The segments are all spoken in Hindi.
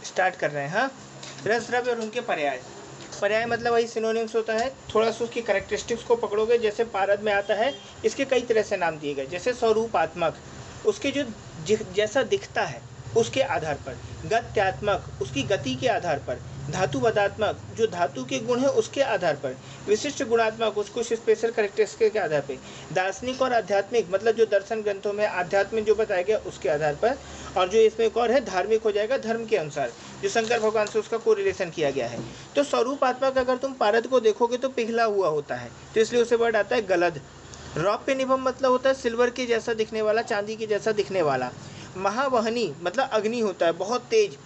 स्टार्ट कर रहे हैं। हाँ, रस द्रव्य और उनके पर्याय। पर्याय मतलब वही सिनोनिम्स होता है। थोड़ा सा उसकी कैरेक्टरिस्टिक्स को पकड़ोगे, जैसे पारद में आता है, इसके कई तरह से नाम दिए गए। जैसे स्वरूपात्मक, उसके जो जैसा दिखता है उसके आधार पर। गत्यात्मक, उसकी गति के आधार पर। धातुवदात्मक, जो धातु के गुण है उसके आधार पर। विशिष्ट गुणात्मक, उसको स्पेशल कैरेक्टरिस्टिक्स के आधार पर। दार्शनिक और आध्यात्मिक, मतलब जो दर्शन ग्रंथों में आध्यात्म जो बताया गया उसके आधार पर। और जो इसमें एक और है धार्मिक हो जाएगा, धर्म के अनुसार, जो शंकर भगवान से उसका कोरिलेशन किया गया है। तो स्वरूपात्मक अगर तुम पारद को देखोगे तो पिघला हुआ होता है, तो इसलिए उसे वर्ड आता है गलद। रौप्य निभम मतलब होता है सिल्वर के जैसा दिखने वाला, चांदी के जैसा दिखने वाला। महावहनी मतलब अग्नि होता है, बहुत तेज।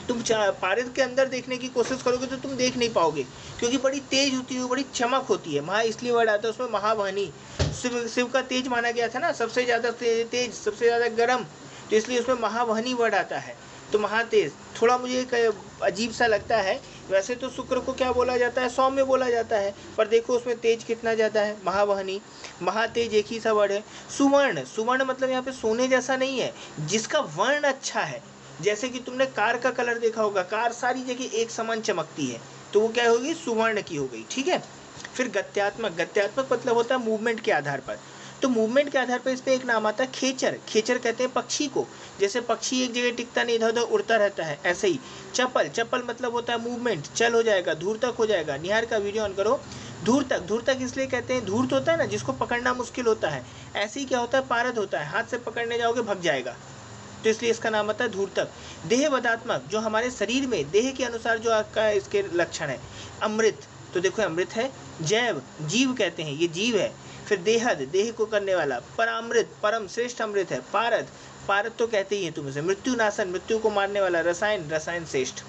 तुम पारद के अंदर देखने की कोशिश करोगे तो तुम देख नहीं पाओगे, क्योंकि बड़ी तेज होती है, बड़ी चमक होती है। महा इसलिए वर्ड आता है उसमें महावहनी। शिव का तेज माना गया था ना, सबसे ज़्यादा तेज, सबसे ज़्यादा गर्म, तो इसलिए उसमें महावहनी वर्ड आता है। तो महातेज थोड़ा मुझे एक अजीब सा लगता है। वैसे तो शुक्र को क्या बोला जाता है, सौम्य बोला जाता है, पर देखो उसमें तेज कितना ज़्यादा है, महावहनी। महातेज एक ही सा वर्ड है। सुवर्ण, सुवर्ण मतलब यहाँ पे सोने जैसा नहीं है, जिसका वर्ण अच्छा है। जैसे कि तुमने कार का कलर देखा होगा, कार सारी जगह एक समान चमकती है, तो वो क्या होगी, सुवर्ण की हो गई। ठीक है। फिर गत्यात्मक, गत्यात्मक मतलब होता है मूवमेंट के आधार पर। तो मूवमेंट के आधार पर इस पर एक नाम आता है खेचर। खेचर कहते हैं पक्षी को, जैसे पक्षी एक जगह टिकता नहीं, इधर उधर उड़ता रहता है, ऐसे ही। चपल, चपल मतलब होता है मूवमेंट, चल हो जाएगा, धूर तक हो जाएगा। निहार का वीडियो ऑन करो। धूर तक, धूर तक इसलिए कहते हैं, धूर्त होता है ना जिसको पकड़ना मुश्किल होता है, ऐसे ही क्या होता है, पारद होता है, हाथ से पकड़ने जाओगे भग जाएगा, तो इसलिए इसका नाम आता है धूर तक। देहवदात्मक, जो हमारे शरीर में देह के अनुसार जो आपका इसके लक्षण है। अमृत, तो देखो अमृत है। जैव, जीव कहते हैं, ये जीव है। फिर देहद, देह को करने वाला। परामृत, परम श्रेष्ठ अमृत है। पारद, पारद तो कहते ही हैं तुम इसे। मृत्यु नाशन, मृत्यु को मारने वाला। रसायन, रसायन श्रेष्ठ।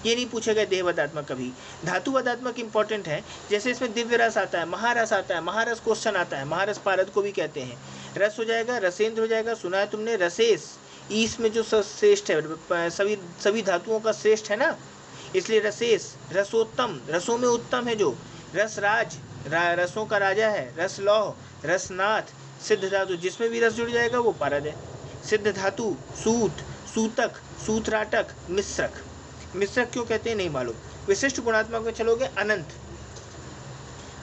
ये नहीं पूछा गया देहवदात्मक कभी। धातुवदात्मक इंपॉर्टेंट है, जैसे इसमें दिव्य रस आता है, महारस आता है, महारस क्वेश्चन आता है, महारस पारद को भी कहते हैं। रस हो जाएगा, रसेंद्र हो जाएगा, सुना है तुमने, रसेस, ईस में जो श्रेष्ठ है, सभी धातुओं का श्रेष्ठ है ना, इसलिए रसेस, रसोत्तम, रसों में उत्तम है जो। रसराज, रसों का राजा है। रसलौह, रसनाथ। सिद्ध धातु, जिसमें भी रस जुड़ जाएगा वो पारद है। सिद्ध धातु, सूत, सूतक, सूत्राटक, मिश्रक। मिश्रक क्यों कहते हैं नहीं मालूम। विशिष्ट गुणात्मक में चलोगे, अनंत।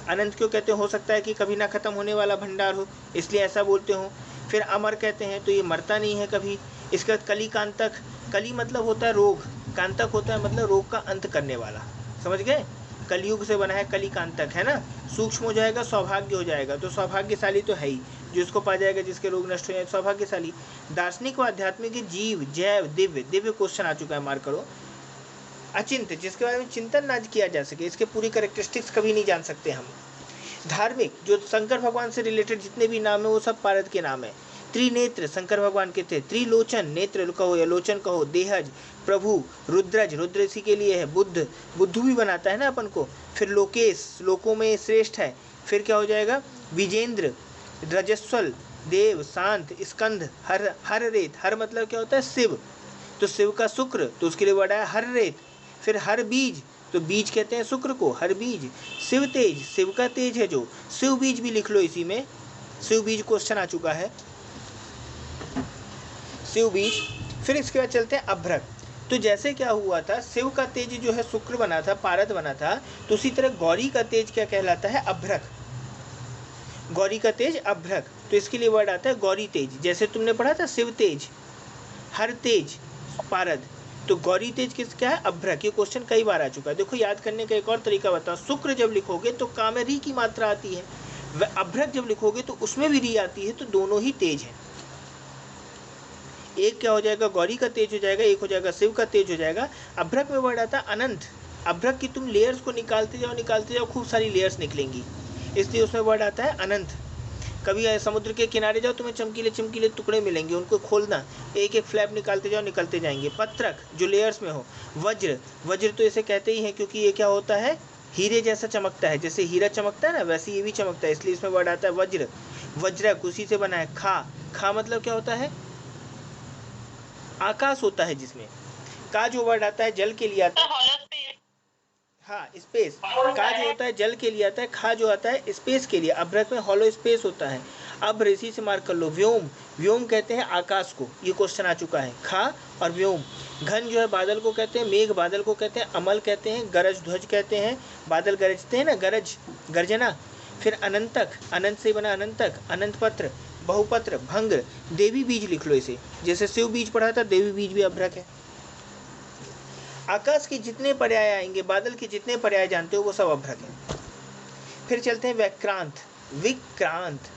अनंत क्यों कहते हो सकता है कि कभी ना खत्म होने वाला भंडार हो, इसलिए ऐसा बोलते हो। फिर अमर कहते हैं, तो ये मरता नहीं है कभी। इसके बाद कली कांतक, कली मतलब होता है रोग, कांतक होता है मतलब रोग का अंत करने वाला, समझ गए। कलयुग से बना है, कली कांतक है ना। सूक्ष्म हो जाएगा, सौभाग्य हो जाएगा, तो सौभाग्यशाली तो है ही, जिसको पा जाएगा, जिसके रोग नष्ट हो जाए, सौभाग्यशाली। दार्शनिक व आध्यात्मिक, जीव, जैव, दिव्य, दिव्य क्वेश्चन आ चुका है, मार करो। अचिंत्य, जिसके बारे में चिंतन ना किया जा सके, इसके पूरी कैरेक्टरिस्टिक्स कभी नहीं जान सकते हम। धार्मिक, जो शंकर भगवान से रिलेटेड जितने भी नाम है वो सब पारद के नाम है। त्रिनेत्र, शंकर भगवान के थे। त्रिलोचन, नेत्र कहो या लोचन कहो। देहज, प्रभु। रुद्रज, रुद्र इसी के लिए है। बुद्ध, बुद्धू भी बनाता है ना अपन को। फिर लोकेश, लोकों में श्रेष्ठ है। फिर क्या हो जाएगा, विजेंद्र, रजस्वल, देव, शांत, स्कंध, हर, हर रेत, हर मतलब क्या होता है, शिव, तो शिव का शुक्र, तो उसके लिए वर्ड आया हर रेत। फिर हर बीज, तो बीज कहते हैं शुक्र को, हर बीज। शिव तेज, शिव का तेज है जो। शिव बीज भी लिख लो इसी में, शिव बीज क्वेश्चन आ चुका है, शिव बीज। फिर इसके बाद चलते हैं अभ्रक। तो जैसे क्या हुआ था, शिव का तेज जो है शुक्र बना था, पारद बना था, तो उसी तरह गौरी का तेज क्या कहलाता है, अभ्रक। गौरी का तेज अभ्रक, तो इसके लिए वर्ड आता है गौरी तेज। जैसे तुमने पढ़ा था शिव तेज, हर तेज, पारद, तो गौरी तेज किस क्या है, अभ्रक। ये क्वेश्चन कई बार आ चुका है। देखो याद करने का एक और तरीका बताओ, शुक्र जब लिखोगे तो का में री की मात्रा आती है, अभ्रक जब लिखोगे तो उसमें भी री आती है, तो दोनों ही तेज है। एक क्या हो जाएगा, गौरी का तेज हो जाएगा, एक हो जाएगा शिव का तेज हो जाएगा। अभ्रक में वर्ड आता है अनंत। अभ्रक की तुम लेयर्स को निकालते जाओ, खूब सारी लेयर्स निकलेंगी, इसलिए उसमें वर्ड आता है अनंत। कभी समुद्र के किनारे जाओ, तुम्हें चमकीले चमकीले टुकड़े मिलेंगे, उनको खोलना, एक एक फ्लैप निकालते जाओ, निकलते जाएंगे। पत्रक, जो लेयर्स में हो। वज्र, वज्र तो इसे कहते ही हैं क्योंकि ये क्या होता है, हीरे जैसा चमकता है, जैसे हीरा चमकता है ना वैसे ये भी चमकता है, इसलिए इसमें वर्ड आता है वज्र। वज्रक उसी से बना है। खा, खा मतलब क्या होता है, आकाश होता है, जिसमें का जो वर्ड आता है जल के लिए आता है, हाँ स्पेस। का जो होता है जल के लिए आता है, खा जो आता है स्पेस के लिए। अभ्रक में हॉलो स्पेस होता है। अब ऋषि से मार्क कर लो। व्योम, व्योम कहते हैं आकाश को, ये क्वेश्चन आ चुका है। खा और व्योम। घन जो है बादल को कहते हैं, मेघ बादल को कहते हैं, अमल कहते हैं, गरज ध्वज कहते हैं, बादल गरजते हैं ना, गरज गर्जना। फिर अनंतक, अनंत से बना अनंतक, अनंत पत्र, बहुपत्र, भंग। देवी बीज लिख लो इसे, जैसे शिव बीज पढ़ा था, देवी बीज भी अभ्रक है। आकाश के जितने पर्याय आएंगे, बादल के जितने पर्याय जानते हो वो सब अभ्रक है। फिर चलते हैं विक्रांत। विक्रांत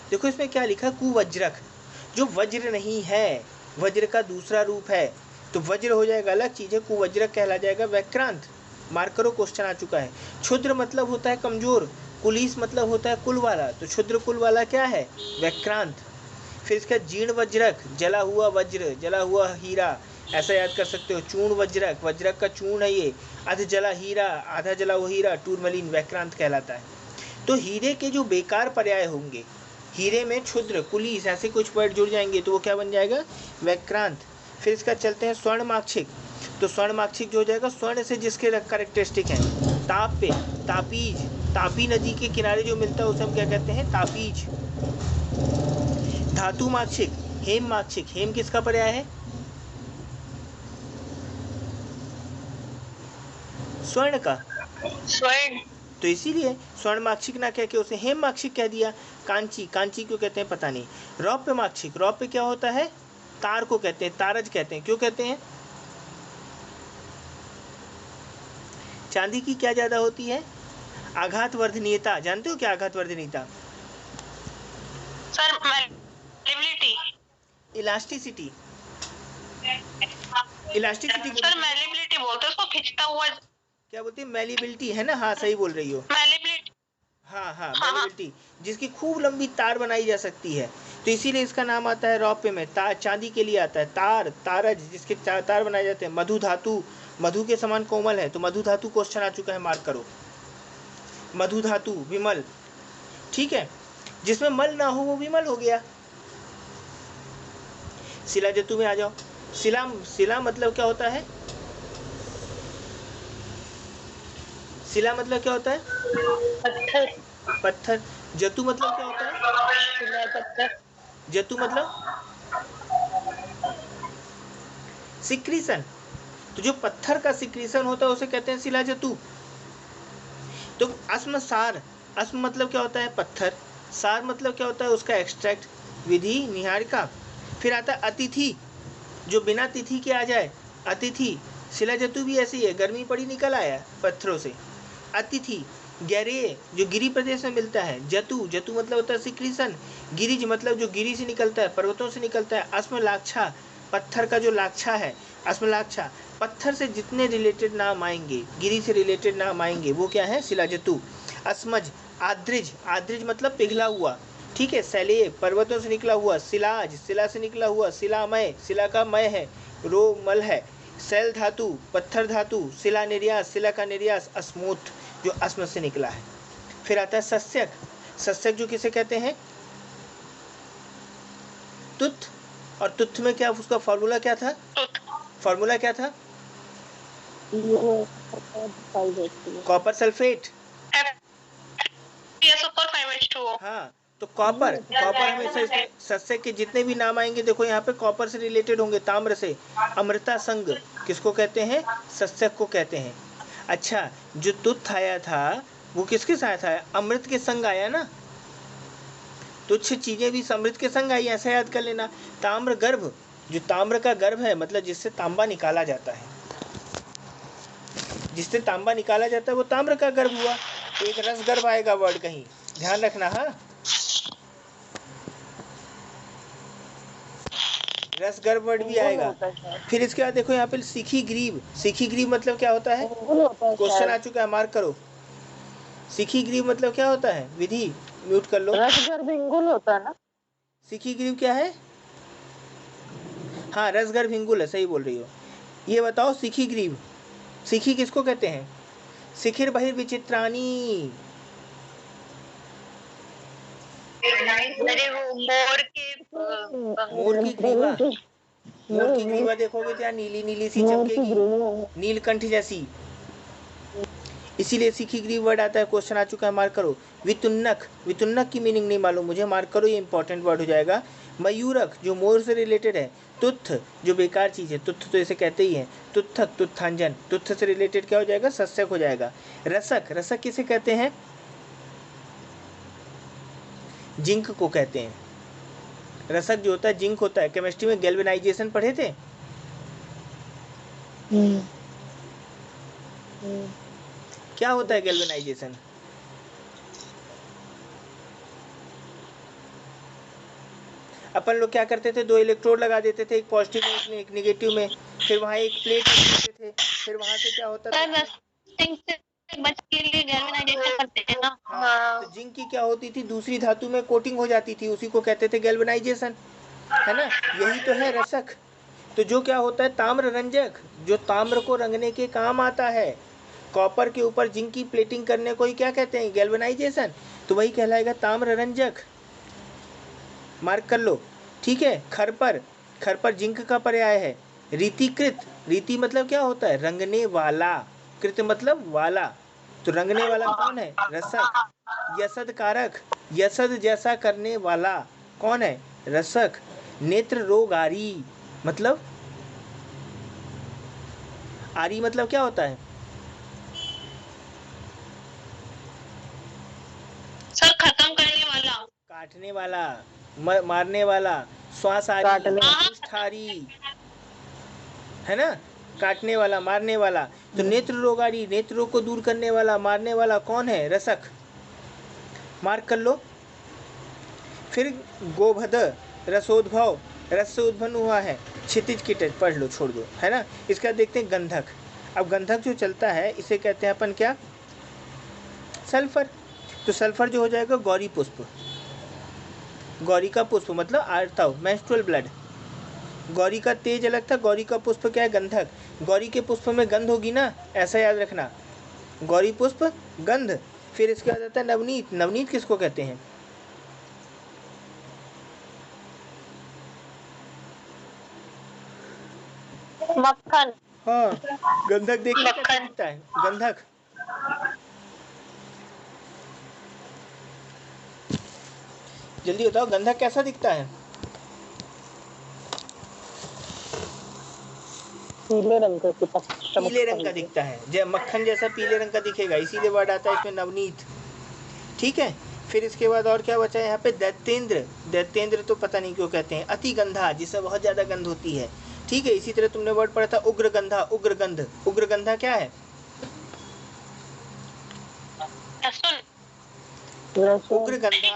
देखो इसमें क्या लिखा, कुवज्रक, जो वज्र नहीं है, वज्र का दूसरा रूप है, तो वज्र हो जाएगा अलग चीज है, कुवज्रक कहला जाएगा विक्रांत। मार्क करो, क्वेश्चन आ चुका है। क्षुद्र मतलब होता है कमजोर, कुलीस मतलब होता है कुल वाला, तो क्षुद्र कुल वाला क्या है, विक्रांत। फिर इसका जीर्ण वज्रक, जला हुआ वज्र, जला हुआ हीरा, ऐसा याद कर सकते हो। चूर्ण वज्रक, वज्रक का चूर्ण है ये। अध जला हीरा, आधा जला हुआ हीरा, टूरमलिन, विक्रांत कहलाता है। तो हीरे के जो बेकार पर्याय होंगे, हीरे में क्षुद्र, कुलीस ऐसे कुछ वर्ड जुड़ जाएंगे तो वो क्या बन जाएगा, विक्रांत। फिर इसका चलते हैं स्वर्णमाक्षिक। तो स्वर्णमाक्षिक जो हो जाएगा स्वर्ण से जिसके कैरेक्टरिस्टिक हैं। ताप पे, तापीज, तापी नदी के किनारे जो मिलता है उसे हम क्या कहते हैं, तापीज। धातु माक्षिक, हेम माक्षिक, हेम किसका पर्याय है, स्वर्ण का, स्वर्ण। तो इसीलिए स्वर्ण माक्षिक ना कह के उसे हेम माक्षिक कह दिया। कांची, कांची क्यों कहते हैं पता नहीं। रौप्य माक्षिक, रौप्य क्या होता है, तार को कहते हैं, तारज कहते हैं, क्यों कहते हैं, चांदी की क्या ज्यादा होती है, आघात वर्धनीयता। जानते हो क्या आघात वर्धनीयता, sir malleability, elasticity, elasticity sir malleability बोलते हैं उसको, खिंचता हुआ क्या बोलते हैं, मैलिबिलिटी है ना, हाँ सही बोल रही हो, मैलिबिलिटी। हाँ हाँ मैलिबिलिटी, जिसकी खूब लंबी तार बनाई जा सकती है, तो इसीलिए इसका नाम आता है रौप्य में। तार चांदी के लिए आता है, तार, तारज जिसके तार बनाए जाते हैं। मधु धातु, मधु के समान कोमल है, तो मधु धातु क्वेश्चन आ चुका है, मार्क करो। मधु धातु, विमल, ठीक है, जिसमें मल ना हो वो विमल हो गया। शिला जतु में आ जाओ। शिला, शिला मतलब क्या होता है, शिला मतलब क्या होता है, पत्थर। पत्थर। जतु मतलब क्या होता है, पत्थर। जतु मतलब सिक्रीशन, तो जो पत्थर का सिक्रीशन होता है उसे कहते हैं शिला जतु। तो अस्म सार, अस्म मतलब क्या होता है, पत्थर। सार मतलब क्या होता है, उसका एक्सट्रैक्ट। विधि, निहारिका। फिर आता है अतिथि, जो बिना तिथि के आ जाए, अतिथि। शिला जतु भी ऐसी है, गर्मी पड़ी निकल आया पत्थरों से, अतिथि। गैरेय, जो गिरी प्रदेश में मिलता है। जतु, जतु मतलब होता है सिक्रीशन। गिरिज मतलब जो गिरी से निकलता है, पर्वतों से निकलता है। अस्म लाक्षा, पत्थर का जो लाक्षा है, अस्म लाक्षा। पत्थर से जितने रिलेटेड नाम आएंगे, गिरी से रिलेटेड नाम आएंगे, वो क्या है, शिला जतु। अस्मज, आद्रिज, आद्रिज मतलब पिघला हुआ, ठीक है। शैलेय, पर्वतों से निकला हुआ। शिलाज, शिला से निकला हुआ। शिलामय, शिला का मय है, रो मल है। शैल धातु, पत्थर धातु। शिला निर्यास, शिला का निर्यास। अस्मोथ, जो अस्म से निकला है। फिर आता है सस्यक, सस्यक जो किसे कहते हैं, तुथ। और तुथ में क्या, उसका फॉर्मूला क्या था, फॉर्मूला क्या था, कॉपर सल्फेट। हाँ, तो कॉपर, कॉपर हमेशा इसमें, सस्यक के जितने भी नाम आएंगे देखो यहाँ पे कॉपर से रिलेटेड होंगे, ताम्र से। अमृता संग किसको कहते हैं, सस्यक को कहते हैं। अच्छा, जो तुथ आया था वो किसके साथ आया, अमृत के संग आया ना, तुच्छ चीजें भी अमृत के संग आई, ऐसा याद कर लेना। ताम्र गर्भ, जो ताम्र का गर्भ है, मतलब जिससे तांबा निकाला जाता है, जिससे तांबा निकाला जाता है वो ताम्र का गर्भ हुआ। एक रस गर्भ आएगा वर्ड कहीं, ध्यान रखना। हाँ, रस गर्भ वर्ड भी आएगा। फिर इसके बाद देखो यहाँ पे सिखी ग्रीव, सिखी ग्रीव मतलब क्या होता है, क्वेश्चन आ चुका है, मार्क करो। सिखी ग्रीव मतलब क्या होता है, विधि, म्यूट कर लो। रसगर्भ इंगुल होता है ना, सिखी ग्रीव क्या है, हाँ रसगर्भ हिंगुल है, सही बोल रही हो। ये बताओ सिखी ग्रीव, सिखी किसको कहते हैं, शिखिर बहिर्विचित्राणी, मोर की ग्रीवा, मोर की ग्रीवा देखोगे तो यार नीली नीली सी चमकेगी, नीलकंठ जैसी। इसीलिए सीखी गई वर्ड आता है, क्वेश्चन आ चुका है, मार्क करो। वितुन्नक, वितुन्नक की मीनिंग नहीं मालूम मुझे, मार्क करो, ये इंपॉर्टेंट वर्ड हो जाएगा। मयूरक जो मोर से रिलेटेड है। तुत्थ जो बेकार चीज़ है, तुत्थ तो इसे कहते ही हैं। तुत्थक, तुत्थांजन, तुत्थ से रिलेटेड क्या हो जाएगा, सस्यक हो जाएगा। रसक, रसक किसे कहते हैं, जिंक को कहते हैं। रसक जो होता है जिंक होता है। केमिस्ट्री में गैल्वेनाइजेशन पढ़े थे। क्या होता है गैल्वेनाइजेशन, अपन लोग क्या करते थे, 2 इलेक्ट्रोड लगा देते थे, एक पॉजिटिव में एक नेगेटिव में, फिर वहाँ एक प्लेट रख देते थे, फिर वहाँ से क्या होता था, बच के लिए गैल्वेनाइजेशन करते थे ना। हाँ, तो जिंक की क्या होती थी, दूसरी धातु में कोटिंग हो जाती थी, उसी को कहते थे गैल्वेनाइजेशन, है ना। यही तो है रसक। तो जो क्या होता है, ताम्र रंजक, जो ताम्र को रंगने के काम आता है, कॉपर के ऊपर जिंक की प्लेटिंग करने को ही क्या कहते हैं, गैल्वेनाइजेशन। तो वही कहलाएगा ताम्र रंजक, मार्क कर लो, ठीक है। खरपर, खरपर जिंक का पर्याय है। रीतिकृत, रीति मतलब क्या होता है, रंगने वाला, कृत मतलब वाला, तो रंगने वाला कौन है, रसक। यसद कारक, यसद जैसा करने वाला कौन है, रसक। नेत्र रोग आरी, मतलब आरी मतलब क्या होता है, सर खत्म करने वाला, काटने वाला, मारने वाला। श्वास आरी, कुष्ठ आरी, है ना, काटने वाला, मारने वाला। तो नेत्र रोग आरी, नेत्र रोग को दूर करने वाला, मारने वाला कौन है, रसक, मार्क कर लो। फिर गोभद, रसोद्भव, रस से उत्पन्न हुआ है। क्षितिज कीटज, पढ़ लो, छोड़ दो, है ना। इसका देखते हैं गंधक। अब गंधक जो चलता है इसे कहते हैं अपन क्या, सल्फर। तो सल्फर जो हो जाएगा गौरी पुष्प, गौरी का पुष्प मतलब आर्तव, मेंस्ट्रुअल ब्लड। गौरी का तेज अलग था, गौरी का पुष्प क्या है, गंधक। गौरी के पुष्प में गंध होगी ना, ऐसा याद रखना, गौरी पुष्प गंध। फिर इसके बाद आता है नवनीत, नवनीत किसको कहते हैं, मक्खन, हाँ, गंधक देखिए कैसा दिखता है, गंधक। जल्दी बताओ, गंधक कैसा दिखता है, पीले रंग का, पीले रंग का दिखता है, जय मक्खन जैसा पीले रंग का दिखेगा, इसीलिए वर्ड आता है इसमें नवनीत, ठीक है। फिर इसके बाद और क्या बचा है यहाँ पे, दैत्येंद्र। दैत्येंद्र तो पता नहीं क्यों कहते हैं, अति गंधा, जिसमें बहुत ज्यादा गंध होती है, ठीक है। इसी तरह तुमने वर्ड पढ़ा था उग्रगंधा, उग्रगंध, उग्रगंधा क्या है, उग्रगंधा,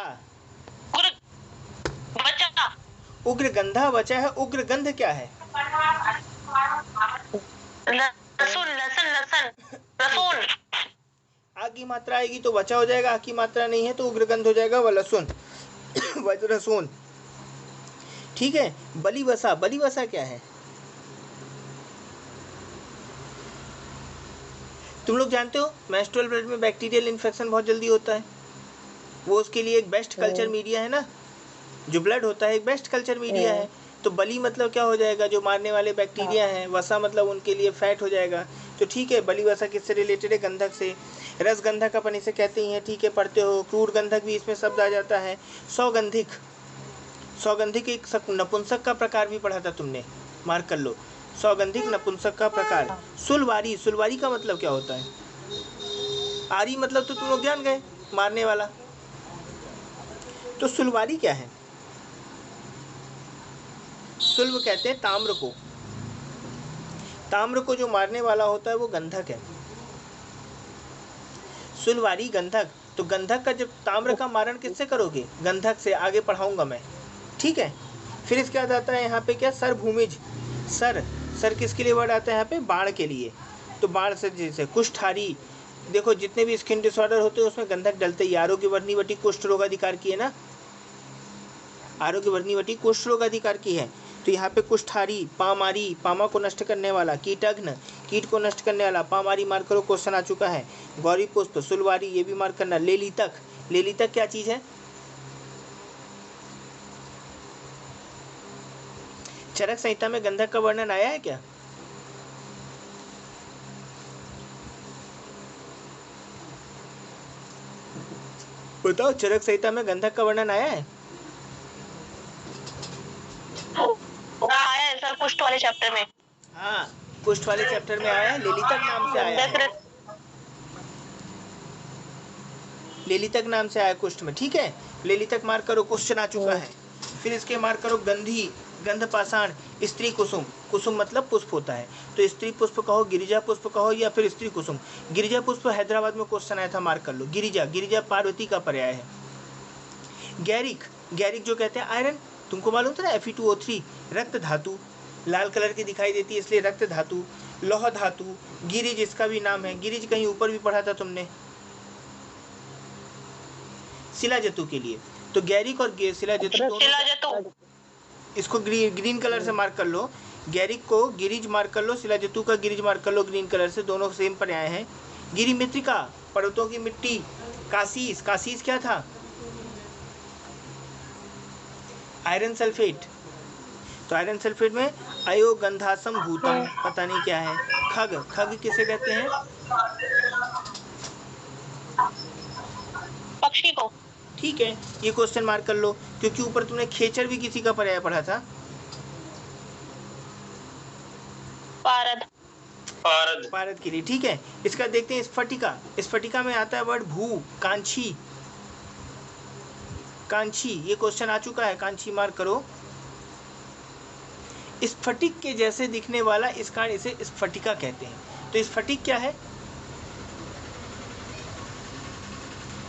उग्रगंधा बचा है, उग्रगंध क्या है, लहसुन, लहसुन, लहसुन, लहसुन। आ की मात्रा आएगी तो बचा हो जाएगा, आ की मात्रा नहीं है तो उग्रगंध हो जाएगा, वलसुन, वज्रसून, ठीक है। बलिवसा, बलिवसा क्या है, तुम लोग जानते हो मेंस्ट्रुअल ब्लड में बैक्टीरियल इन्फेक्शन बहुत जल्दी होता है, वो उसके लिए एक बेस्ट कल्चर मीडिया है ना, जो ब्लड होता है एक बेस्ट कल्चर मीडिया है। तो बली मतलब क्या हो जाएगा, जो मारने वाले बैक्टीरिया हैं, वसा मतलब उनके लिए फैट हो जाएगा। तो ठीक है, बली वसा किससे रिलेटेड है, गंधक से। रसगंधक अपन इसे कहते ही हैं, ठीक है, पढ़ते हो। क्रूर गंधक भी इसमें शब्द आ जाता है। सौगंधिक, सौगंधिक एक नपुंसक का प्रकार भी पढ़ा था तुमने, मार्क कर लो, सौगंधिक नपुंसक का प्रकार। सुलवारी, सुलवारी का मतलब क्या होता है, आरी मतलब तो तुम लोग जान गए, मारने वाला। तो सुलवारी क्या है, सुल्व कहते हैं ताम्र को, ताम्र को जो मारने वाला होता है वो गंधक है, सुलवारी गंधक। तो गंधक का जब ताम्र का मारण किससे करोगे, गंधक से, आगे पढ़ाऊंगा मैं, ठीक है। फिर इसके बाद आता है यहाँ पे क्या, सर भूमिज, सर, सर किसके लिए वर्ड आता है यहाँ पे, बाढ़ के लिए। तो बाढ़ से जैसे कुष्ठारी, देखो जितने भी स्किन डिसऑर्डर होते हैं उसमें गंधक डलते ही। आरोग्य वर्णिवटी कुष्ठ रोग अधिकार की है ना, आरोग्य वर्णिवटी कुष्ठ रोग अधिकार की है। तो यहाँ पे कुष्ठारी, पामारी, पामा को नष्ट करने वाला, कीटघ्न, कीट को नष्ट करने वाला, पामारी मार्क करो, क्वेश्चन आ चुका है। गौरी पुष्प, सुलवारी, ये भी मार्क करना। लेलितक, लेलितक क्या चीज है, चरक संहिता में गंधक का वर्णन आया है क्या, बताओ, चरक संहिता में गंधक का वर्णन आया है? आया है सर कुष्ठ वाले चैप्टर में। हाँ, कुष्ठ वाले चैप्टर में आया है, लेलितक नाम से आया है, लेलितक नाम से आया कुष्ठ में। ठीक है, लेलितक मार्क करो, क्वेश्चन आ चुका है। फिर इसके मार्क करो गंधी, गंध पाषाण, स्त्री कुसुम। कुसुम मतलब पुष्प होता है, तो स्त्री पुष्प कहो, गिरिजा पुष्प कहो, या फिर स्त्री कुसुम। गिरिजा पुष्प हैदराबाद में क्वेश्चन आया था, मार्क कर लो। गिरिजा, गिरिजा पार्वती का पर्याय है। गैरिक, गैरिक जो कहते हैं आयरन, तुमको मालूम था ना, Fe2O3 रक्त धातु, लाल कलर की दिखाई देती है इसलिए रक्त धातु। लौह धातु, गिरिज इसका भी नाम है, गिरिज कहीं ऊपर भी पढ़ा था तुमने शिलाजतु के लिए। तो गैरिक और शिलाजतु दोनों, इसको ग्रीन कलर से मार्क कर लो। गैरिक को गिरिज मार्क कर लो, शिलाजतु का गिरिज मार्क कर लो ग्रीन कलर से, दोनों सेम पर्याय हैं। गिरी मृत्तिका, पर्वतों की मिट्टी। कासीस, कासीस क्या था? Iron sulphate. तो आयरन सल्फेट में अयोगंधासम भूतम, पता नहीं क्या है। खग, खग किसे कहते हैं? पक्षी को। ठीक है, ये क्वेश्चन मार्क कर लो, क्योंकि ऊपर तुमने खेचर भी किसी का पर्याय पढ़ा था। पारद, पारद, पारद के लिए। ठीक है, इसका देखते हैं स्फटिका। स्फटिका में आता है वर्ड भू, कांची, कांची, ये क्वेश्चन आ चुका है, कांची मार्क करो। स्फटिक के जैसे दिखने वाला इस कारण इसे स्फटिका कहते हैं। तो स्फटिक क्या है?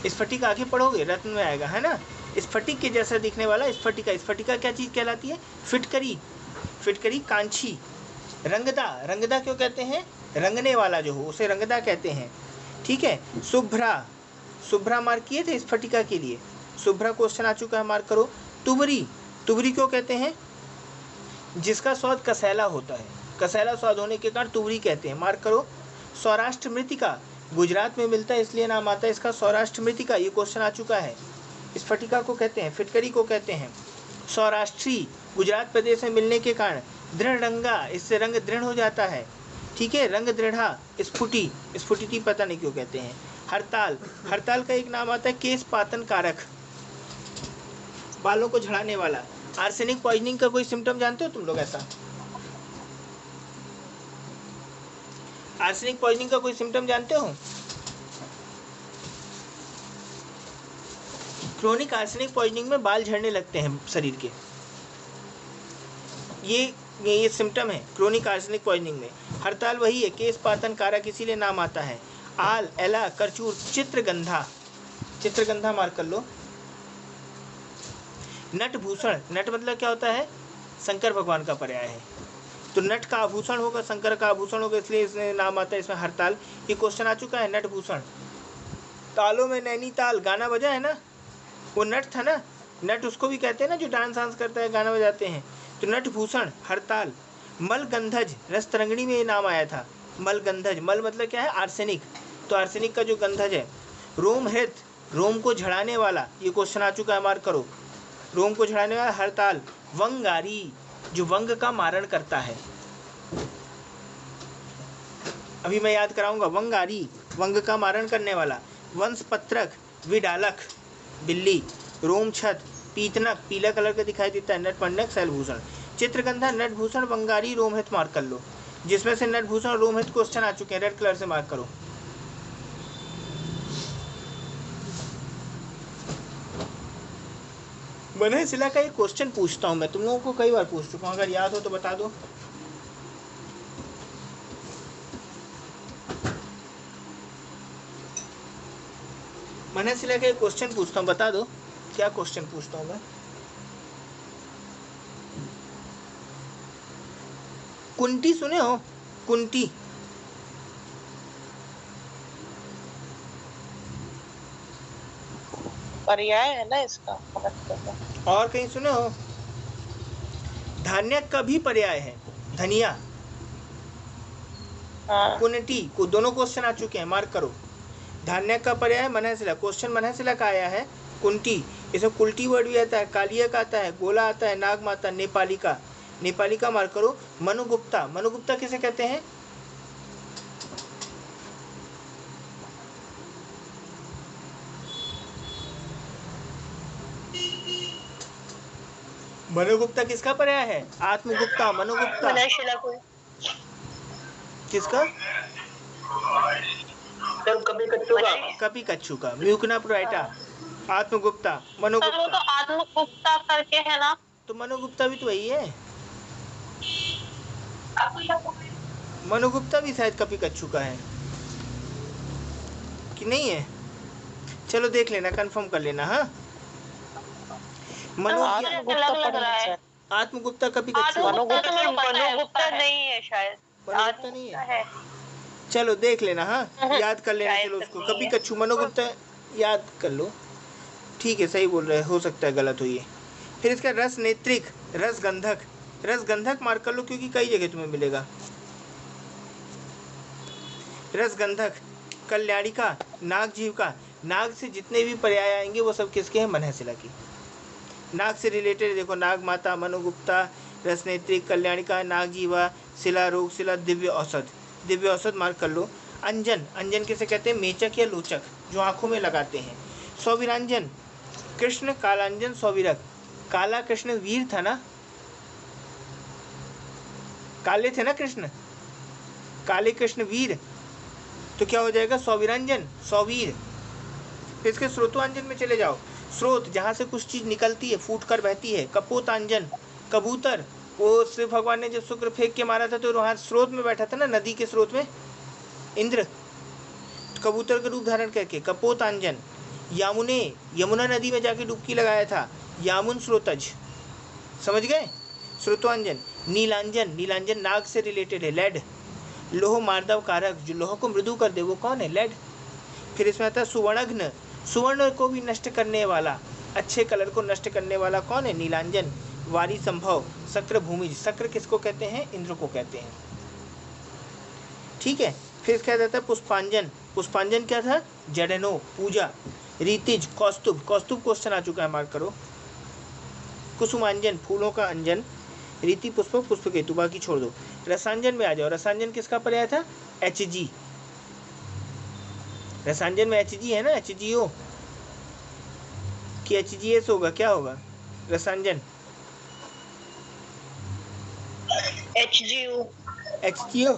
स्फटिक आगे पढ़ोगे, रत्न में आएगा, है ना। स्फटिक के जैसा दिखने वाला स्फटिका। स्फटिका क्या चीज कहलाती है? फिटकरी, फिटकरी, कांची। रंगदा, रंगदा क्यों कहते हैं? रंगने वाला जो हो उसे रंगदा कहते हैं। ठीक है, शुभ्रा, शुभ्रा मार्क किए थे स्फटिका के लिए, शुभ्रा क्वेश्चन आ चुका है, मार्क करो। तुबरी, तुबरी क्यों कहते हैं? जिसका स्वाद कसैला होता है, कसैला स्वाद होने के कारण तुबरी कहते हैं, मार्क करो। सौराष्ट्र मृतिका, गुजरात में मिलता है इसलिए नाम आता है इसका सौराष्ट्र मृतिका, ये क्वेश्चन आ चुका है। स्फटिका को कहते हैं, फिटकरी को कहते हैं। सौराष्ट्री, गुजरात प्रदेश में मिलने के कारण। दृढ़ रंगा, इससे रंग दृढ़ हो जाता है। ठीक है, रंग दृढ़ा। स्फुटी, स्फुटिटी पता नहीं क्यों कहते हैं। हड़ताल, हड़ताल का एक नाम आता है केश पातन कारक, बालों को झड़ाने वाला। आर्सेनिक पॉइजनिंग का कोई सिम्टम जानते हो तुम लोग? ऐसा आर्सेनिक पॉइजनिंग का कोई सिम्टम जानते हो? क्रोनिक आर्सेनिक पॉइजनिंग में बाल झड़ने लगते हैं शरीर के, ये सिम्टम है क्रोनिक आर्सेनिक पॉइजनिंग में। हड़ताल वही है, केश पातन कारक, इसीलिए नाम आता है। आल, एला, करचूर, चित्रगंधा, चित्रगंधा मार्क कर लो। नट भूषण, नट मतलब क्या होता है? शंकर भगवान का पर्याय है, तो नट का आभूषण होगा, शंकर का आभूषण होगा, इसलिए इसमें नाम आता है इसमें हड़ताल। ये क्वेश्चन आ चुका है, नट भूषण। तालों में नैनीताल, गाना बजा है ना, वो नट था ना, नट उसको भी कहते हैं ना जो डांस वांस करता है, गाना बजाते हैं, तो नट भूषण, हड़ताल। मलगंधज, रस तरंगिणी में ये नाम आया था, मलगंधज। मल मतलब क्या है? आर्सेनिक, तो आर्सेनिक का जो गंधज है। रोमहृत, रोम को झड़ाने वाला, ये क्वेश्चन आ चुका है, मार्क करो। रोम को झड़ाने वाला हड़ताल। वंगारी, जो वंग का मारण करता है, अभी मैं याद कराऊंगा। वंगारी, वंग का मारण करने वाला। वंशपत्रक, विडालक, बिल्ली। रोमछत, पीतनक, पीला कलर का दिखाई देता है। नटमंडक, शैलभूषण। चित्रगंधा, नटभूषण, वंगारी, रोमहृत मार्क कर लो, जिसमें से नटभूषण और रोमहृत क्वेश्चन आ चुके हैं, रेड कलर से मार्क करो। वनशिला का एक क्वेश्चन पूछता हूँ मैं, तुम लोगों को कई बार पूछ चुका हूँ, अगर याद हो तो बता दो। वनशिला का एक क्वेश्चन पूछता हूँ, बता दो क्या क्वेश्चन पूछता हूँ मैं। कुंती सुने हो? कुंती, पर्याय है ना इसका। और कहीं सुने हो? धान्य का भी पर्याय है, धनिया। हाँ। कुंती को, दोनों क्वेश्चन आ चुके हैं, मार्क करो। धान्य का पर्याय मनहशिला, क्वेश्चन मनहशिला का आया है। कुंती, इसमें कुल्टी वर्ड भी आता है, कालिया का आता है, गोला आता है, नागमाता, नेपाली का, नेपाली का मार्क करो। मनुगुप्ता, मनुगुप्ता किसे कहते हैं? मनोगुप्ता किसका पर्याय है? आत्मगुप्ता, मनोगुप्ता मनशिला कोई किसका? कभी कच्चू का। कपि कच्छु का, म्यूकना प्रोएटा, आत्मगुप्ता, सर वो तो मनोगुप्ता। आत्मगुप्ता करके है ना? तो मनोगुप्ता भी तो वही है, मनोगुप्ता भी शायद कपि कच्छु का है कि नहीं है? चलो देख लेना, कंफर्म कर लेना। हाँ, आत्मगुप्ता कपि कच्छु, मनोगुप्ता नहीं है शायद, मनोगुप्ता नहीं है। चलो देख लेना। हाँ, याद कर लेना। चलो उसको कपि कच्छु, मनोगुप्ता याद कर लो। ठीक है, सही बोल रहे, हो सकता है गलत हो ये। फिर इसका रस नेत्रिक, रस गंधक, रस गंधक मार्क कर लो क्योंकि कई जगह तुम्हें मिलेगा। रस गंधक, कल्याणिका, नाग जीविका, नाग से जितने भी पर्याय आएंगे वो सब किसके हैं? मनहशिला की। नाग से रिलेटेड देखो, नाग माता, मनोगुप्ता, रसनेत्रिक, कल्याणिका, नाग जीवा, शिला, रोग शिला, दिव्य औषध, दिव्य औषध मार्क कर लो। अंजन, अंजन किसे कहते हैं? मेचक या लोचक, जो आंखों में लगाते हैं। सौवीरांजन, कृष्ण कालांजन सौवीरक, काला कृष्ण वीर था ना, काले थे ना कृष्ण, काले कृष्ण वीर, तो क्या हो जाएगा? सौवीरांजन, सौवीर। फिर इसके स्रोतोंजन में चले जाओ। स्रोत, जहाँ से कुछ चीज निकलती है, फूट कर बहती है। कपोतांजन, कबूतर, वो शिव भगवान ने जब शुक्र फेंक के मारा था तो वहाँ स्रोत में बैठा था ना, नदी के स्रोत में, इंद्र, कबूतर का रूप धारण करके। कपोतांजन, यामुने, यमुना नदी में जाके डुबकी लगाया था, यामुन स्रोतज, समझ गए? स्रोतोंजन। नीलांजन, नीलांजन नाग से रिलेटेड है, लेड। लोह मार्दव कारक, जो लोह को मृदु कर दे वो कौन है? लेड। फिर इसमें आता है सुवर्णघ्न, सुवर्ण को भी नष्ट करने वाला, अच्छे कलर को नष्ट करने वाला कौन है? नीलांजन। वारी संभव, शक्र भूमिज, शक्र किसको कहते हैं? इंद्र को कहते हैं। ठीक है, फिर क्या जाता है? पुष्पांजन, पुष्पांजन क्या था? जडनो, पूजा। रीतिज, कौस्तुभ, कौस्तुभ क्वेश्चन आ चुका है, मार्क करो। कुसुमांजन, फूलों का अंजन। रीति पुष्प, पुष्प केतु, बाकी छोड़ दो। रसांजन में आ जाओ। रसांजन किसका पर्याय था? HG, रसांजन में HG है ना, HGO कि HGS होगा, क्या होगा? रसांजन HGO,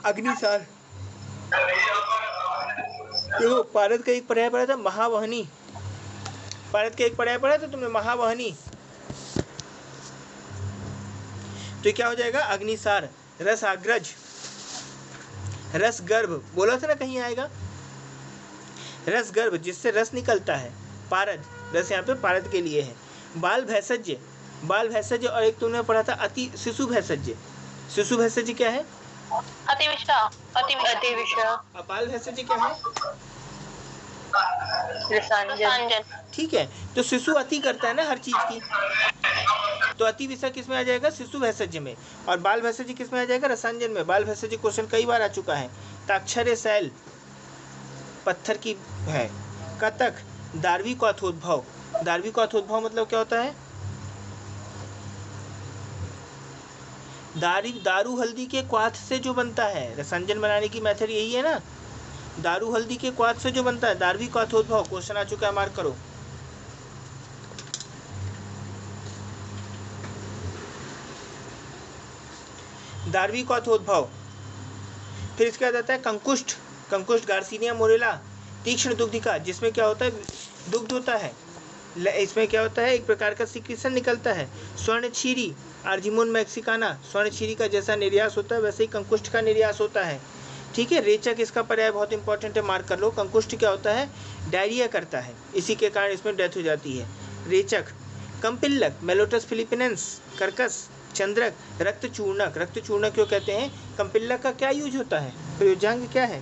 अग्निसार। देखो, पारद का एक पर्याय पढ़ा था, महावहनी, पारद का एक पर्याय पढ़ा था तुमने, महावहनी, तो क्या हो जाएगा? अग्निसार। रसाग्रज, रस गर्भ, बोला था ना कहीं आएगा, रस गर्भ, जिससे रस निकलता है। पारद, रस यहाँ पे पारद के लिए है। बाल भैसज्य, बाल भैसज्य, और एक तुमने पढ़ा था अति शिशु भैसज्य। शिशु भैसज्य क्या है? अतिविषा, अतिविषा। बाल भैसज्य क्या है? रसांजन। ठीक है, तो शिशु अति करता है ना हर चीज की, तो अति विषय किस में आ जाएगा? शिशु भैसज्य में। और बाल भैसज्य किस में आ जाएगा? रसांजन में। बाल भैसज्य क्वेश्चन कई बार आ चुका है। ताक्षर्य शैल, पत्थर की है। कतक, दारवी कौथोद्भव, दारवी कौथोद्भव मतलब क्या होता है? दारू हल्दी के क्वाथ से जो बनता है, रसांजन बनाने की मेथड यही है ना, दारू हल्दी के क्वाथ से जो बनता है, दारवी कौथोद्भव क्वेश्चन आ चुका है, मार्क करो। दारवी कौथोद्भव। फिर इसके बाद आता है कंकुष्ठ, कंकुष्ठ गार्सिनिया मोरेला, तीक्ष्ण दुग्धिका, जिसमें क्या होता है? दुग्ध होता है। इसमें क्या होता है? एक प्रकार का सिक्रीशन निकलता है। स्वर्णक्षीरी, आर्जिमोन मैक्सिकाना, स्वर्णक्षीरी का जैसा निर्यास होता है वैसे ही कंकुष्ठ का निर्यास होता है। ठीक है, रेचक इसका पर्याय बहुत इंपॉर्टेंट है, मार्क कर लो। कंकुष्ठ क्या होता है? डायरिया करता है, इसी के कारण इसमें डेथ हो जाती है। रेचक। कंपिल्लक, मेलोटस फिलिपिनेंस, कर्कस, चंद्रक, रक्त चूर्णक, रक्त चूर्णक क्यों कहते हैं? कंपिल्लक का क्या यूज होता है? प्रयोज्यांग क्या है?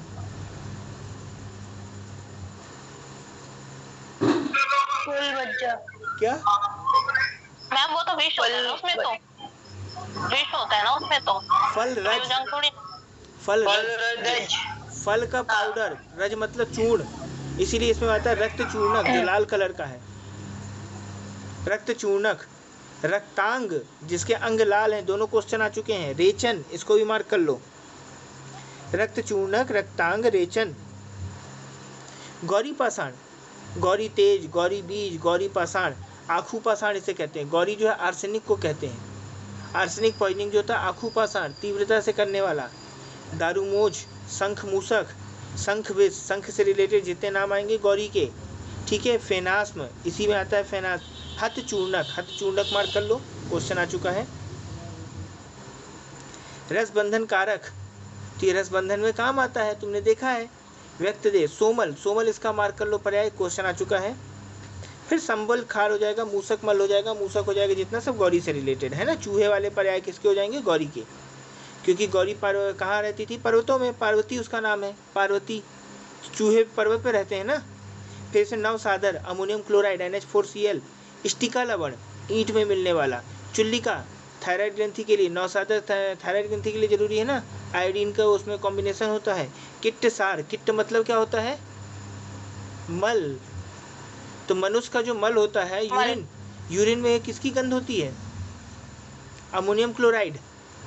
क्या मैम वो तो विष होता है ना उसमें, तो विष होता है ना उसमें, तो फल रज, फल का पाउडर, रज मतलब चूर्ण, इसीलिए इसमें आता है रक्त चूर्णक, जो लाल कलर का है। रक्त चूर्णक। रक्तांग, जिसके अंग लाल हैं, दोनों क्वेश्चन आ चुके हैं। रेचन, इसको भी मार्क कर लो। रक्त चूर्णक, रक्तांग, रेचन। गौरी पाषाण, गौरी तेज, गौरी बीज, गौरी पाषाण, आँखू पाषाण इसे कहते हैं। गौरी जो है आर्सेनिक को कहते हैं। आर्सेनिक पॉइजनिंग जो होता है आँखू पाषाण तीव्रता से करने वाला। दारूमोज, शंख मूसक, शंख विष, शंख से रिलेटेड जितने नाम आएंगे गौरी के, ठीक है। फेनास्म इसी में आता है फेनास। हत चूर्णक, हत चूर्णक मार्क कर लो, क्वेश्चन आ चुका है। रस बंधन कारक, तो ये रस बंधन में काम आता है, तुमने देखा है। व्यक्त दे, सोमल, सोमल इसका मार्क कर लो, पर्याय, क्वेश्चन आ चुका है। फिर संबल खार हो जाएगा, मूसक मल हो जाएगा, मूसक हो जाएगा, जितना सब गौरी से रिलेटेड है ना। चूहे वाले पर्याय किसके हो जाएंगे? गौरी के, क्योंकि गौरी कहाँ रहती थी? पर्वतों में, पार्वती उसका नाम है, पार्वती। चूहे पर्वत पे रहते हैं ना। फिर से नव सादर, अमोनियम क्लोराइड NH4Cl, स्टिका लवण, ईंट में मिलने वाला। चुल्लिका, थायराइड ग्रंथि के लिए, नौसादर थायराइड ग्रंथि के लिए जरूरी है ना, आयोडीन का उसमें कॉम्बिनेशन होता है। किट्ट सार, किट्ट मतलब क्या होता है? मल। तो मनुष्य का जो मल होता है, यूरिन, यूरिन में किसकी गंध होती है? अमोनियम क्लोराइड,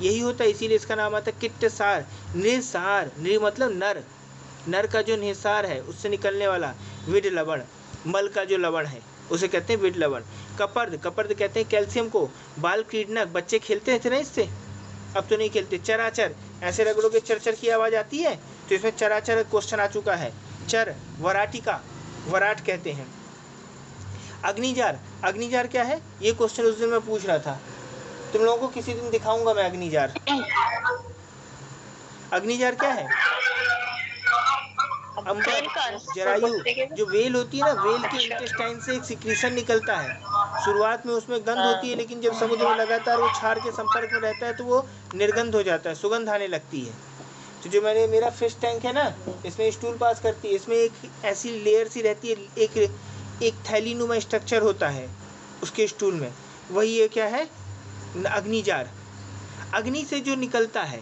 यही होता है, इसीलिए इसका नाम आता है किट्ट सार। निसार, नृ मतलब नर, नर का जो निसार है उससे निकलने वाला। विड लवण, मल का जो लवण है उसे कहते हैं विड लवण। कपर्द, कपर्द कहते हैं कैल्शियम को। बाल क्रीडनक, बच्चे खेलते थे ना इससे, अब तो नहीं खेलते। चराचर, ऐसे रगड़ोगे चरचर की आवाज आती है, तो इसमें चराचर क्वेश्चन आ चुका है। चर, वराटिका, वराट कहते हैं। अग्निजार, अग्निजार क्या है? ये क्वेश्चन उस दिन मैं पूछ रहा था, तुम लोगों को किसी दिन दिखाऊंगा मैं अग्निजार। अग्निजार क्या है? अंबर, जरायु, जो वेल होती है ना, वेल के इंटेस्टाइन से एक सिक्रीशन निकलता है। शुरुआत में उसमें गंध होती है, लेकिन जब समुद्र में लगातार वो क्षार के संपर्क में रहता है तो वो निर्गंध हो जाता है, सुगंध आने लगती है। तो जो मेरा फिश टैंक है ना, इसमें स्टूल पास करती है, इसमें एक ऐसी लेयर सी रहती है, एक थैलीनुमा स्ट्रक्चर होता है उसके स्टूल में, वही ये क्या है? अग्निजार। अग्नि से जो निकलता है,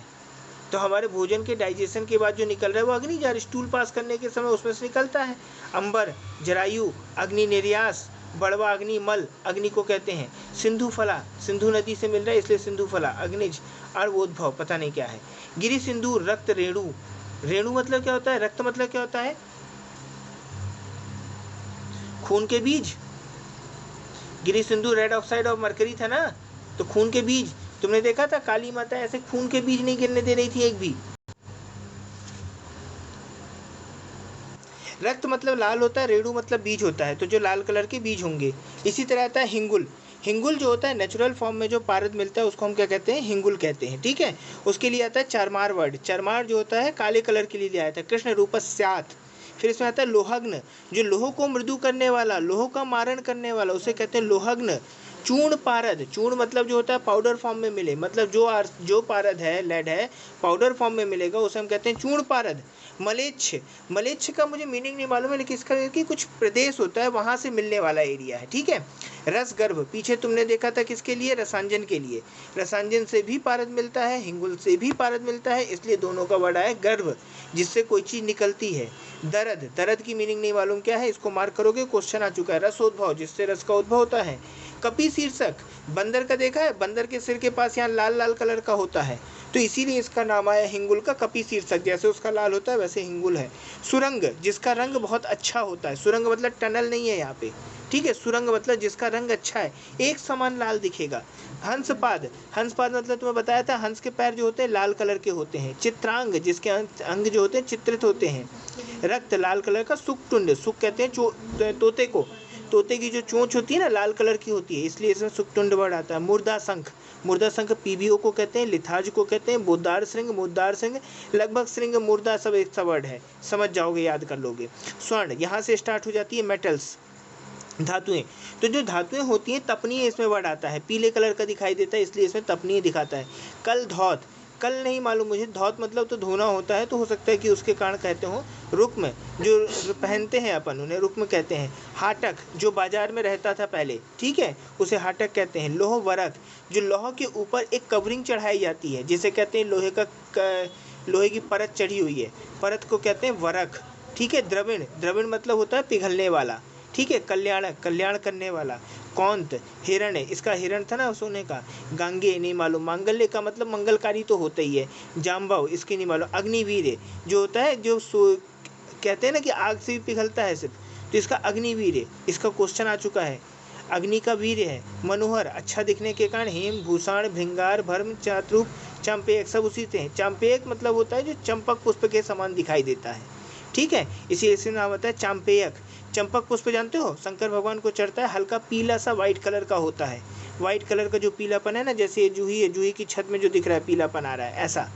तो हमारे भोजन के डाइजेशन के बाद जो निकल रहा है वो अग्निजार, स्टूल पास करने के समय उसमें से निकलता है। अंबर, जरायु, अग्नि निर्यास, बड़वा अग्नि, मल, अग्नि को कहते हैं। सिंधु फला, सिंधु नदी से मिल रहा है इसलिए सिंधु फला। अग्निज, अर्वोद्भव, पता नहीं क्या है। गिरि सिंधु, रक्त रेणु, रेणु मतलब क्या होता है? रक्त मतलब क्या होता है? खून के बीज। Giri Sindhu red oxide of mercury था ना, तो खून के बीज। तुमने देखा था काली माता ऐसे खून के बीज नहीं गिरने दे रही थी एक भी। रक्त मतलब लाल होता है, रेणु मतलब बीज होता है, तो जो लाल कलर के बीज होंगे। इसी तरह आता है हिंगुल। हिंगुल जो होता है नेचुरल फॉर्म में जो पारद मिलता है उसको हम क्या कहते हैं? हिंगुल कहते हैं, ठीक है। उसके लिए आता है चरमार वर्ड। चरमार जो होता है काले कलर के लिए आया था। कृष्ण रूपस्यात्। फिर इसमें आता है लोहग्न, जो लोह को मृदु करने वाला, लोह का मारण करने वाला, उसे कहते हैं लोहग्न। चूर्ण पारद, चूर्ण मतलब जो होता है पाउडर फॉर्म में मिले, मतलब जो पारद है, लेड है, पाउडर फॉर्म में मिलेगा उसे हम कहते हैं चूर्ण पारद। मलेच्छ, मलेच्छ का मुझे मीनिंग नहीं मालूम है, लेकिन इसका कि कुछ प्रदेश होता है वहाँ से मिलने वाला एरिया है, ठीक है। रस गर्भ, पीछे तुमने देखा था किसके लिए? रसांजन के लिए। रसांजन से भी पारद मिलता है, हिंगुल से भी पारद मिलता है, इसलिए दोनों का वर्ड आया गर्भ, जिससे कोई चीज़ निकलती है। दर्द, दर्द की मीनिंग नहीं मालूम क्या है, इसको मार्क करोगे, क्वेश्चन आ चुका है। रसोद्भव, जिससे रस का उद्भव होता है। कपि शीर्षक, बंदर का देखा है, बंदर के सिर के पास यहाँ लाल लाल कलर का होता है, तो इसीलिए इसका नाम आया हिंगुल का। कपि शीर्षक, जैसे उसका लाल होता है वैसे हिंगुल है। सुरंग, जिसका रंग बहुत अच्छा होता है। सुरंग मतलब टनल नहीं है यहाँ पे, ठीक है। सुरंग मतलब जिसका रंग अच्छा है, एक समान लाल दिखेगा। हंसपाद, हंसपाद मतलब तुम्हें बताया था, हंस के पैर जो होते हैं लाल कलर के होते हैं। चित्रांग, जिसके अंग जो होते हैं चित्रित होते हैं। रक्त, लाल कलर का। सुकटुंड, सुक कहते हैं तोते को, तोते की जो चोंच होती है ना लाल कलर की होती है, इसलिए इसमें सुकटुंड वर्ड आता है। मुर्दा शंख, मुर्दा शंख पीबीओ को कहते हैं, लिथाज को कहते हैं। बोदार श्रृंग, मुद्दार श्रृंग, लगभग श्रृंग मुर्दा सब एक सा वर्ड है, समझ जाओगे, याद कर लोगे। स्वर्ण, यहाँ से स्टार्ट हो जाती है मेटल्स, धातुएं। तो जो धातुएं होती हैं तपनीय इसमें वर्ड आता है, पीले कलर का दिखाई देता है इसलिए इसमें तपनीय दिखाता है। कल धौत, कल नहीं मालूम मुझे, धौत मतलब तो धोना होता है, तो हो सकता है कि उसके कारण कहते हो। रुक्म, जो पहनते हैं अपन उन्हें रुक्म कहते हैं। हाटक, जो बाजार में रहता था पहले, ठीक है, उसे हाटक कहते हैं। लोह वरक, जो लोह के ऊपर एक कवरिंग चढ़ाई जाती है, जिसे कहते हैं लोहे की परत चढ़ी हुई है, परत को कहते हैं वरक, ठीक है। द्रविण, द्रविण मतलब होता है पिघलने वाला, ठीक है। कल्याणक, कल्याण करने वाला। कौंत, हिरण है, इसका हिरण था ना सोने का। गांगे नहीं मालूम, मांगल्य का मतलब मंगलकारी तो होता ही है। जाम्बव, इसकी नहीं मालूम। अग्निवीर, जो होता है जो कहते हैं ना कि आग से भी पिघलता है सिर्फ, तो इसका अग्निवीर, इसका क्वेश्चन आ चुका है। अग्नि का वीर्य है। मनोहर अच्छा दिखने के कारण हेम, भूषण, भृंगार, भर्म, चातुप, चांपेयक सब उसी से हैं। चांपेयक मतलब होता है जो चंपक पुष्प के समान दिखाई देता है, ठीक है, इसी नाम होता है चांपेयक। चंपक पुष्प जानते हो, शंकर भगवान को चढ़ता है, हल्का पीला सा व्हाइट कलर का होता है। व्हाइट कलर का जो पीलापन है ना, जैसे ये जूही है, जूही की छत में जो दिख रहा है पीलापन आ रहा है ऐसा,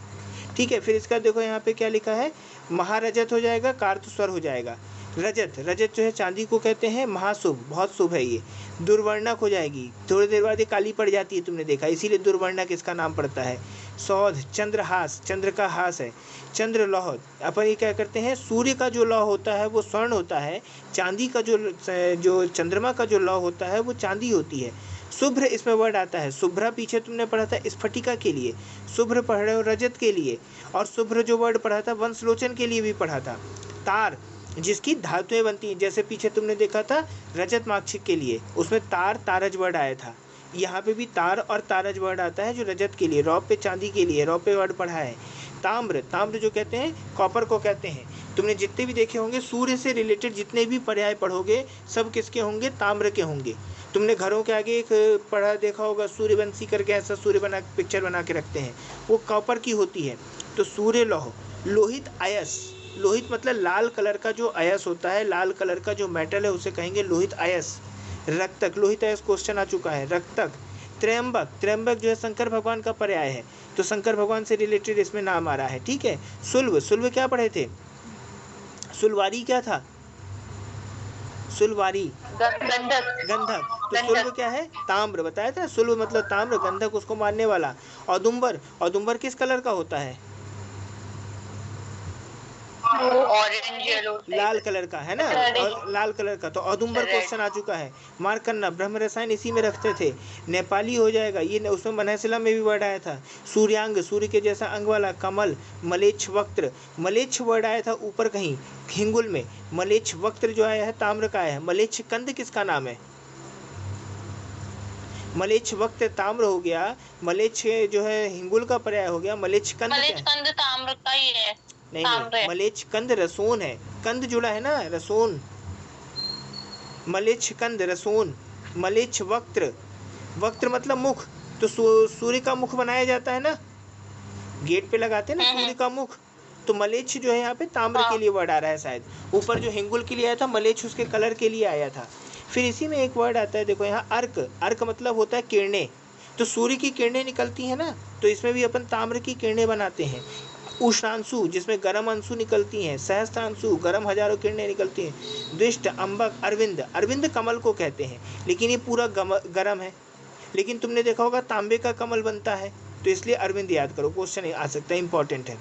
ठीक है। फिर इसका देखो यहाँ पे क्या लिखा है, महारजत हो जाएगा, कार्त स्वर हो जाएगा। रजत, रजत जो है चांदी को कहते हैं, महाशुभ, बहुत शुभ है ये। दुर्वर्णक हो जाएगी, थोड़ी देर बाद ये काली पड़ जाती है, तुमने देखा, इसीलिए दुर्वर्णक इसका नाम पड़ता है। सौध, चंद्रहास, चंद्र का हास है। चंद्र लौह, अपन ये क्या करते हैं, सूर्य का जो लौह होता है वो स्वर्ण होता है, चांदी का जो चंद्रमा का जो लौह होता है वो चांदी होती है। शुभ्र इसमें वर्ड आता है, शुभ्रा पीछे तुमने पढ़ा था स्फटिका के लिए, शुभ्र पढ़ रहे हो रजत के लिए, और शुभ्र जो वर्ड पढ़ा था वंशलोचन के लिए भी पढ़ा था। तार, जिसकी धातुएं बनती हैं, जैसे पीछे तुमने देखा था रजत माक्षिक के लिए, उसमें तार, तारज वर्ड आया था। यहाँ पे भी तार और तारज वर्ड आता है जो रजत के लिए, रौप्य चांदी के लिए, रौप्य वर्ड पढ़ा है। ताम्र, ताम्र जो कहते हैं कॉपर को कहते हैं। तुमने जितने भी देखे होंगे सूर्य से रिलेटेड जितने भी पर्याय पढ़ोगे सब किसके होंगे, ताम्र के होंगे। तुमने घरों के आगे एक पढ़ा देखा होगा सूर्यवंशी करके, ऐसा सूर्य बना पिक्चर बना के रखते हैं, वो कॉपर की होती है। तो सूर्य लौह। लोहित अयस, लोहित मतलब लाल कलर का जो अयस होता है, लाल कलर का जो मेटल है उसे कहेंगे लोहित अयस। रक्तक, लोहित अयस क्वेश्चन आ चुका है। रक्तक। त्र्यंबक, त्र्यंबक जो है शंकर भगवान का पर्याय है, तो शंकर भगवान से रिलेटेड इसमें नाम आ रहा है, ठीक है। सुल्भ, सुल्भ क्या पढ़े थे, सुलवारी क्या था, सुलवारी गंधक, गंधक। तो सुल्भ क्या है, ताम्र, बताया था, सुल्भ मतलब ताम्र, गंधक उसको मारने वाला। औदुंबर, औदुंबर किस कलर का होता है, ऑरेंज येलो, लाल कलर का है ना, और लाल कलर का, तो औदुंबर क्वेश्चन आ चुका है। मारकन्ना, ब्रह्म रसायन इसी में रखते थे। नेपाली हो जाएगा ये, उसमें मनहसिला में भी वर्ड आया था। सूर्यांग, सूर्य के जैसा अंग वाला। कमल, मलेच्छ वक्त्र, मलेच्छ वर्ड आया था ऊपर कहीं हिंगुल में, मलेच्छ वक्त्र जो आया है ताम्र का आया है। मलेच्छ कंद किसका नाम है, मलेच्छ वक्त्र ताम्र हो गया, मलेच्छ जो है हिंगुल का पर्याय हो गया, मलेच्छ कंद क्या है, कंद ताम्र का ही है। नहीं नहीं, मलेच्छ कंद रसोन है, कंद जुड़ा है ना, रसोन, मलेच्छ कंद रसोन। मलेच्छ वक्त्र, वक्त्र मतलब मुख, तो सूर्य का मुख बनाया जाता है ना, गेट पे लगाते हैं ना सूर्य का मुख, तो मलेच्छ जो है यहाँ पे ताम्र के लिए वर्ड आ रहा है शायद। ऊपर जो हिंगुल के लिए आया था, मलेच्छ उसके कलर के लिए आया था। फिर इसी में एक वर्ड आता है, देखो यहाँ अर्क, अर्क मतलब होता है किरणें, तो सूर्य की किरणें निकलती हैं ना, तो इसमें भी अपन ताम्र की किरणें बनाते हैं। उष्णांशु, जिसमें गर्म अंशु निकलती हैं। सहस्त्रांशु, गर्म हजारों किरणें निकलती हैं। द्विष्ट, अम्बक, अरविंद, अरविंद कमल को कहते हैं, लेकिन ये पूरा गर्म है, लेकिन तुमने देखा होगा तांबे का कमल बनता है, तो इसलिए अरविंद याद करो, क्वेश्चन आ सकता है, इंपॉर्टेंट है।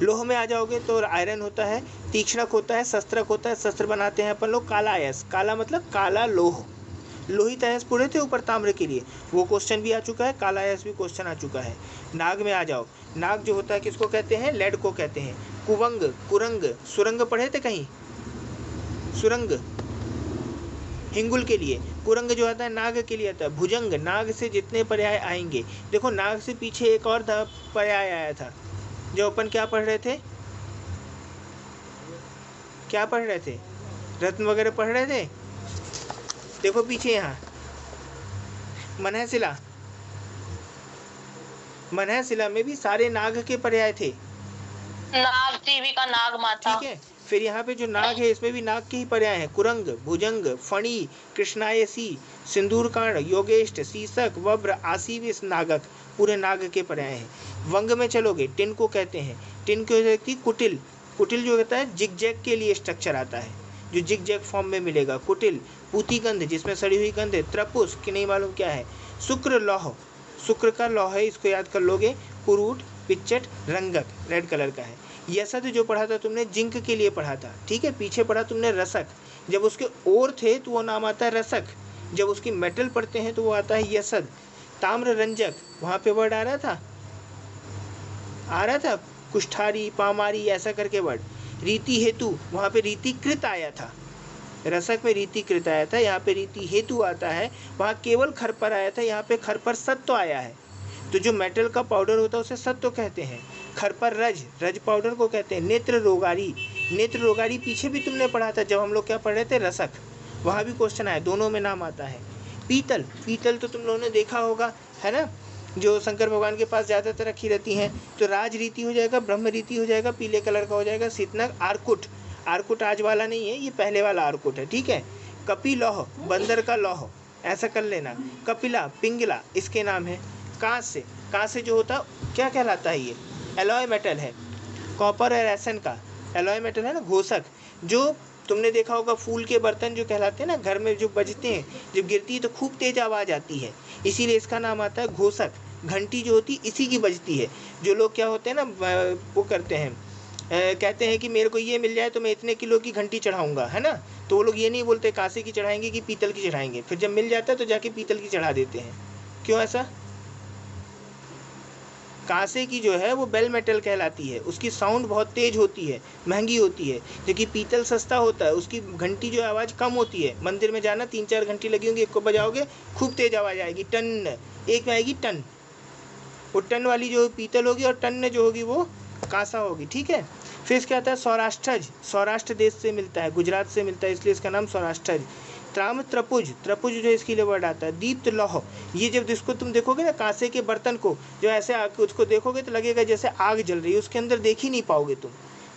लोह में आ जाओगे तो आयरन होता है, तीक्ष्णक होता है, शस्त्रक होता है, शस्त्र बनाते हैं अपन लोग। काला अयस, काला मतलब काला लोह, लोहित अयस पढ़े थे ऊपर ताम्र के लिए, वो क्वेश्चन भी आ चुका है, काला अयस भी क्वेश्चन आ चुका है। नाग में आ जाओ, नाग जो होता है किसको कहते हैं, लेड को कहते हैं। कुवंग, कुरंग, सुरंग पढ़े थे कहीं, सुरंग हिंगुल के लिए, कुरंग जो आता है नाग के लिए आता है। भुजंग, नाग से जितने पर्याय आएंगे, देखो नाग से पीछे एक और पर्याय आया था, जो अपन क्या पढ़ रहे थे, क्या पढ़ रहे थे, रत्न वगैरह पढ़ रहे थे, देखो पीछे यहाँ मनहसिला, मनहसिला में भी सारे नाग के पर्याय थे, नाग जीविका, नाग माता, ठीक है। फिर यहाँ पे जो नाग है इसमें भी नाग के ही पर्याय हैं। कुरंग, भुजंग, फणी, कृष्णायसी, सिंदूरकांड, योगेष्ट, शीसक, वब्र, आसीविस, नागक, पूरे नाग के पर्याय हैं। वंग में चलोगे, टिन को कहते हैं, टिन को कहती कुटिल, कुटिल जो कहता है जिग-जैग के लिए स्ट्रक्चर आता है, जो जिग-जैग फॉर्म में मिलेगा कुटिल। पूतीगंध, जिसमें सड़ी हुई गंध है। त्रपुस कि नहीं मालूम क्या है। शुक्र लौह, शुक्र का लौह है, इसको याद कर लोगे। कुरूट, पिच्चट, रंगक, रेड कलर का है। यसद जो पढ़ा था तुमने जिंक के लिए पढ़ा था, ठीक है। पीछे पढ़ा तुमने रसक, जब उसके ओर थे तो वो नाम आता है रसक, जब उसकी मेटल पढ़ते हैं तो वो आता है यसद। ताम्र रंजक, वहाँ पे वर्ड आ रहा था कुष्ठारी, पामारी, ऐसा करके वर्ड। रीति हेतु, वहाँ पे रीतिकृत आया था, रसक में रीतिकृत आया था, यहाँ पे रीति हेतु आता है। वहाँ केवल खरपर आया था, यहाँ पे खरपर सत्व आया है। तो जो मेटल का पाउडर होता है उसे सत्व कहते हैं। खरपर रज, रज पाउडर को कहते हैं। नेत्र रोगारी, नेत्र रोगारी पीछे भी तुमने पढ़ा था जब हम लोग क्या पढ़ रहे थे, रसक, वहाँ भी क्वेश्चन आया, दोनों में नाम आता है। पीतल, पीतल तो तुम लोगों ने देखा होगा, है ना, जो शंकर भगवान के पास ज़्यादातर रखी रहती हैं। तो राज रीति हो जाएगा, ब्रह्म रीति हो जाएगा, पीले कलर का हो जाएगा। शीतनग, आरकुट, आरकुट आज वाला नहीं है, ये पहले वाला आरकुट है, ठीक है। कपि लौह, बंदर का लौह, ऐसा कर लेना। कपिला, पिंगला इसके नाम है। कांस्य, कांस्य जो होता क्या कहलाता है, ये एलॉय मेटल है। कॉपर और एसन का एलॉय मेटल है ना, घोषक। जो तुमने देखा होगा फूल के बर्तन जो कहलाते हैं ना, घर में जो बजते हैं, जब गिरती है तो खूब तेज आवाज़ आती है, इसीलिए इसका नाम आता है घोषक। घंटी जो होती इसी की बजती है। जो लोग क्या होते हैं ना, वो करते हैं, कहते हैं कि मेरे को ये मिल जाए तो मैं इतने किलो की घंटी चढ़ाऊंगा, है ना, तो वो लोग ये नहीं बोलते कांसे की चढ़ाएंगे कि पीतल की चढ़ाएंगे, फिर जब मिल जाता है तो जाके पीतल की चढ़ा देते हैं। क्यों ऐसा? कांसे की जो है वो बेल मेटल कहलाती है, उसकी साउंड बहुत तेज होती है, महंगी होती है, जबकि पीतल सस्ता होता है, उसकी घंटी जो आवाज़ कम होती है। मंदिर में जाना, 3-4 घंटी लगी होंगी, एक को बजाओगे खूब तेज आवाज़ आएगी, टन, एक में आएगी टन। वो टन वाली जो पीतल होगी और टन जो होगी वो कांसा होगी, ठीक है। फिर इसके आता है सौराष्ट्रज, सौराष्ट्र देश से मिलता है, गुजरात से मिलता है, इसलिए इसका नाम सौराष्ट्रज। त्राम त्रिभुज, त्रिभुज जो है इसके लिए वर्ड आता है। दीप्त लौह, ये जब इसको तुम देखोगे ना कांसे के बर्तन को, जो ऐसे उसको देखोगे तो लगेगा जैसे आग जल रही है, उसके अंदर देख ही नहीं पाओगे तुम।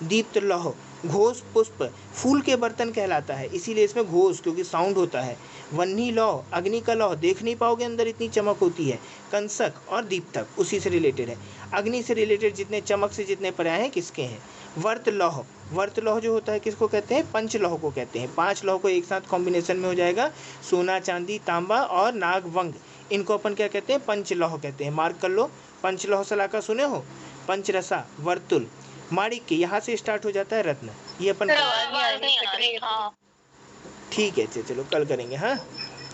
दीप्त लौह। घोष पुष्प, फूल के बर्तन कहलाता है, इसीलिए इसमें घोष, क्योंकि साउंड होता है। वन्नी लौह, अग्नि का लौह, देख नहीं पाओगे, अंदर इतनी चमक होती है। कंसक और दीप्तक उसी से रिलेटेड है। अग्नि से रिलेटेड जितने चमक से जितने पर्याय हैं किसके हैं? वर्त लौह, वर्त लौह जो होता है किसको कहते हैं? पंच लौह को कहते हैं। 5 लौह को एक साथ कॉम्बिनेशन में हो जाएगा, सोना, चांदी, तांबा और नागवंग, इनको अपन क्या कहते हैं? पंच लौह कहते हैं। मार्क कर लो, पंच लौह सलाका सुने हो? पंचरसा, वर्तुल, माणिक्य, यहाँ से स्टार्ट हो जाता है रत्न। ये अपन आवाज नहीं आ रही। हाँ ठीक है, चलो कल करेंगे, हाँ।